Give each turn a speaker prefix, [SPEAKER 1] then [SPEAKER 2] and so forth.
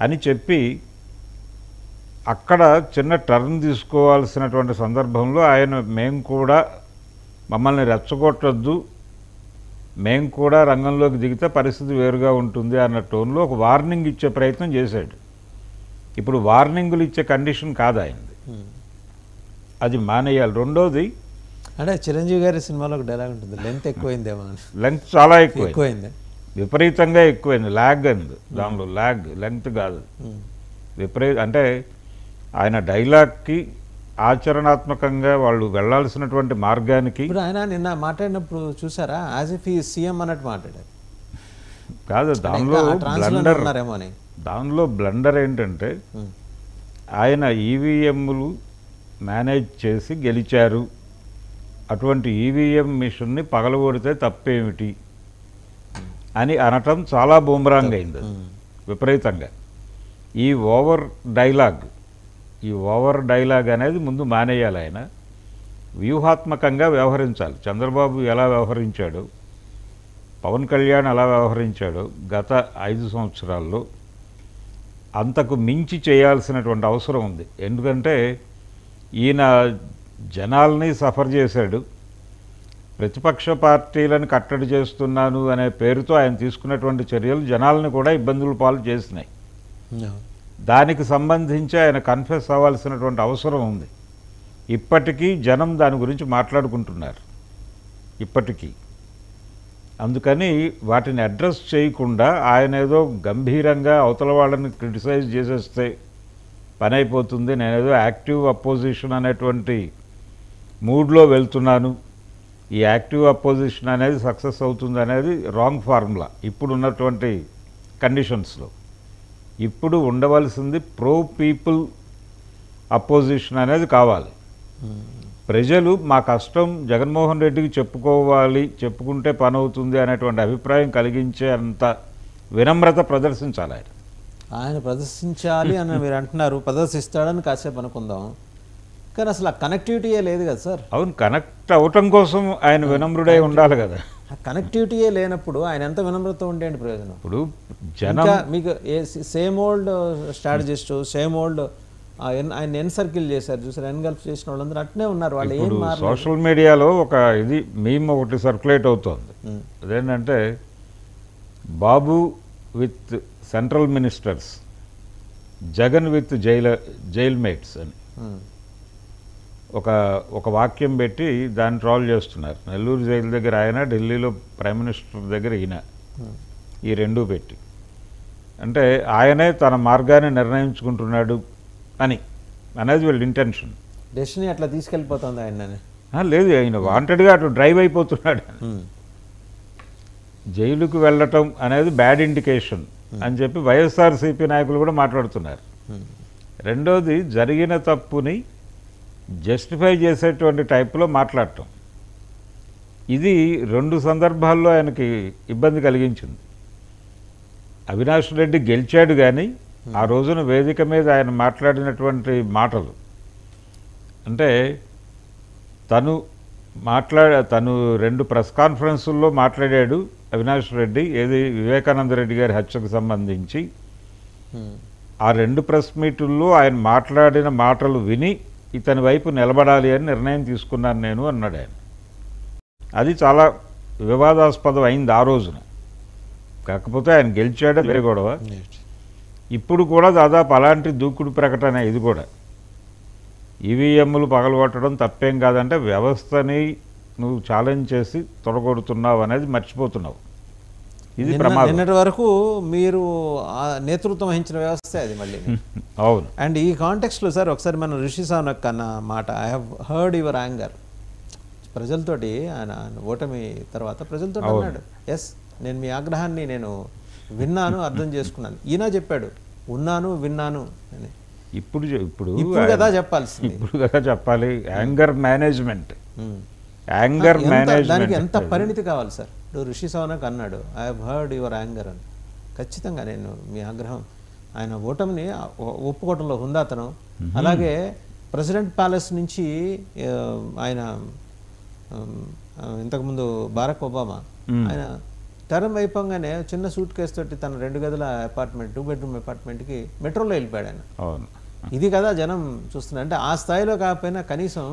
[SPEAKER 1] అని చెప్పి అక్కడ చిన్న టర్న్ తీసుకోవాల్సినటువంటి సందర్భంలో ఆయన మేము కూడా మమ్మల్ని రెచ్చగొట్టొద్దు, మేము కూడా రంగంలోకి దిగితే పరిస్థితి వేరుగా ఉంటుంది అన్న టోన్లో ఒక వార్నింగ్ ఇచ్చే ప్రయత్నం చేశాడు. ఇప్పుడు వార్నింగులు ఇచ్చే కండిషన్ కాదు ఆయనది, అది మానేయాలి. రెండోది
[SPEAKER 2] అంటే చిరంజీవి గారి సినిమాలో ఒక డైలాగ్ ఉంటుంది, లెంత్ ఎక్కువైందేమో.
[SPEAKER 1] లెంగ్త్ చాలా
[SPEAKER 2] ఎక్కువైంది,
[SPEAKER 1] విపరీతంగా ఎక్కువైంది. ల్యాగ్ అంది దానిలో, లెంగ్త్ కాదు, అంటే ఆయన డైలాగ్కి ఆచరణాత్మకంగా వాళ్ళు వెళ్లాల్సినటువంటి మార్గానికి.
[SPEAKER 2] ఇప్పుడు ఆయన నిన్న మాట్లాడినప్పుడు చూసారా, యాజ్ ఇఫ్ ఈ సీఎం అన్నట్టు మాట్లాడారు.
[SPEAKER 1] కాదు, దానిలో బ్లండర్ ఏంటంటే ఆయన ఈవీఎంలు మేనేజ్ చేసి గెలిచారు, అటువంటి ఈవీఎం మిషన్ని పగలగొడితే తప్పేమిటి అని అనటం చాలా బూమరాంగ్ అయింది విపరీతంగా. ఈ ఓవర్ డైలాగ్ అనేది ముందు మానేయాలి. ఆయన వ్యూహాత్మకంగా వ్యవహరించాలి. చంద్రబాబు ఎలా వ్యవహరించాడో, పవన్ కళ్యాణ్ ఎలా వ్యవహరించాడో గత 5 సంవత్సరాల్లో అంతకు మించి చేయాల్సినటువంటి అవసరం ఉంది. ఎందుకంటే ఈయన జనాల్ని సఫర్ చేశాడు, ప్రతిపక్ష పార్టీలను కట్టడి చేస్తున్నాను అనే పేరుతో ఆయన తీసుకున్నటువంటి చర్యలు జనాలను కూడా ఇబ్బందుల పాలు చేసినాయి. దానికి సంబంధించి ఆయన కన్ఫెస్ అవ్వాల్సినటువంటి అవసరం ఉంది. ఇప్పటికీ జనం దాని గురించి మాట్లాడుకుంటున్నారు ఇప్పటికీ. అందుకని వాటిని అడ్రస్ చేయకుండా ఆయన ఏదో గంభీరంగా అవతల వాళ్ళని క్రిటిసైజ్ చేసేస్తే పని అయిపోతుంది, నేనేదో యాక్టివ్ అపోజిషన్ అనేటువంటి మూడ్లో వెళ్తున్నాను, ఈ యాక్టివ్ అపోజిషన్ అనేది సక్సెస్ అవుతుంది అనేది రాంగ్ ఫార్ములా ఇప్పుడు ఉన్నటువంటి కండిషన్స్లో. ఇప్పుడు ఉండవలసింది ప్రో పీపుల్ అపోజిషన్ అనేది కావాలి. ప్రజలు మా కష్టం జగన్మోహన్ రెడ్డికి చెప్పుకోవాలి, చెప్పుకుంటే పని అవుతుంది అనేటువంటి అభిప్రాయం కలిగించే అంత వినమ్రత ప్రదర్శించాలి ఆయన
[SPEAKER 2] ప్రదర్శించాలి అని మీరు అంటున్నారు. ప్రదర్శిస్తాడని కాసేపు అనుకుందాం, కానీ అసలు ఆ కనెక్టివిటీయే లేదు కదా సార్.
[SPEAKER 1] అవును, కనెక్ట్ అవటం కోసం ఆయన వినమ్రుడై ఉండాలి కదా.
[SPEAKER 2] కనెక్టివిటీయే లేనప్పుడు ఆయన ఎంత వినమ్రత ఉండేంటి ప్రయోజనం?
[SPEAKER 1] ఇప్పుడు జనం
[SPEAKER 2] మీకు same old strategist, same old ఆయన ఎన్ సర్కిల్ చేశారు చూసారు, ఎన్గల్ఫ్ చేసిన వాళ్ళందరూ అట్నే ఉన్నారు. వాళ్ళు ఏం మారు.
[SPEAKER 1] సోషల్ మీడియాలో ఒక ఇది మీమ్ ఒకటి సర్క్యులేట్ అవుతోంది, అదేంటంటే Babu with central ministers, Jagan with jailmates అని ఒక వాక్యం పెట్టి దాన్ని ట్రాల్ చేస్తున్నారు. నెల్లూరు జైలు దగ్గర ఆయన, ఢిల్లీలో ప్రైమ్ మినిస్టర్ దగ్గర ఈయన, ఈ రెండూ పెట్టి, అంటే ఆయనే తన మార్గాన్ని నిర్ణయించుకుంటున్నాడు అనేది వీళ్ళ ఇంటెన్షన్.
[SPEAKER 2] డెస్టినీ అట్లా తీసుకెళ్ళిపోతుంది ఆయన.
[SPEAKER 1] లేదు, ఆయన వాంటెడ్గా అటు డ్రైవ్ అయిపోతున్నాడు. జైలుకు వెళ్ళటం అనేది బ్యాడ్ ఇండికేషన్ అని చెప్పి వైఎస్ఆర్సీపీ నాయకులు కూడా మాట్లాడుతున్నారు. రెండోది, జరిగిన తప్పుని జస్టిఫై చేసేటువంటి టైప్లో మాట్లాడటం, ఇది 2 సందర్భాల్లో ఆయనకి ఇబ్బంది కలిగించింది. అవినాష్ రెడ్డి గెలిచాడు, కానీ ఆ రోజున వేదిక మీద ఆయన మాట్లాడినటువంటి మాటలు, అంటే తను 2 ప్రెస్ కాన్ఫరెన్సుల్లో మాట్లాడాడు అవినాష్ రెడ్డి, ఏది వివేకానంద రెడ్డి గారి హత్యకు సంబంధించి. ఆ 2 ప్రెస్ మీటుల్లో ఆయన మాట్లాడిన మాటలు విని ఇతని వైపు నిలబడాలి అని నిర్ణయం తీసుకున్నాను నేను అన్నాడు ఆయన. అది చాలా వివాదాస్పదం అయింది ఆ రోజున. కాకపోతే ఆయన గెలిచాడే వేరే గొడవ. ఇప్పుడు కూడా దాదాపు అలాంటి దూకుడు ప్రకటన ఇది కూడా. ఈవీఎంలు పగలగొట్టడం తప్పేం కాదంటే వ్యవస్థని నువ్వు ఛాలెంజ్ చేసి తొడగొడుతున్నావు అనేది మర్చిపోతున్నావు. ఇది ప్రమాదం.
[SPEAKER 2] నిన్నటి వరకు మీరు నేతృత్వం వహించిన వ్యవస్థ అది మళ్ళీ.
[SPEAKER 1] అవును.
[SPEAKER 2] అండ్ ఈ కాంటెక్స్ట్లో సార్ ఒకసారి మన రిషి సావనక్ అన్న మాట, I have heard your anger. ప్రజలతోటి ఆయన ఓటమి తర్వాత ప్రజలతో అన్నాడు, ఎస్ నేను మీ ఆగ్రహాన్ని నేను విన్నాను, అర్థం చేసుకున్నాను. ఈయన చెప్పాడు, ఉన్నాను, విన్నాను అని. ఇప్పుడు కదా చెప్పాల్సింది,
[SPEAKER 1] ఇప్పుడు కదా చెప్పాలి. యాంగర్ మేనేజ్మెంట్,
[SPEAKER 2] దానికి ఎంత పరిణితి కావాలి సార్. ఇప్పుడు రిషి సావనక్ అన్నాడు, I have heard your anger అని. ఖచ్చితంగా నేను మీ ఆగ్రహం, ఆయన ఓటమిని ఒప్పుకోవడంలో హుందాతనం. అలాగే ప్రెసిడెంట్ ప్యాలెస్ నుంచి ఆయన ఇంతకుముందు బారక్ ఒబామా ఆయన టర్మ్ అయిపోగానే చిన్న సూట్ కేసు తోటి తన 2 గదుల అపార్ట్మెంట్ 2 బెడ్రూమ్ అపార్ట్మెంట్కి మెట్రోలో వెళ్ళిపోయాడు ఆయన.
[SPEAKER 1] అవును.
[SPEAKER 2] ఇది కదా జనం చూస్తున్నారు. అంటే ఆ స్థాయిలో కాకపోయినా కనీసం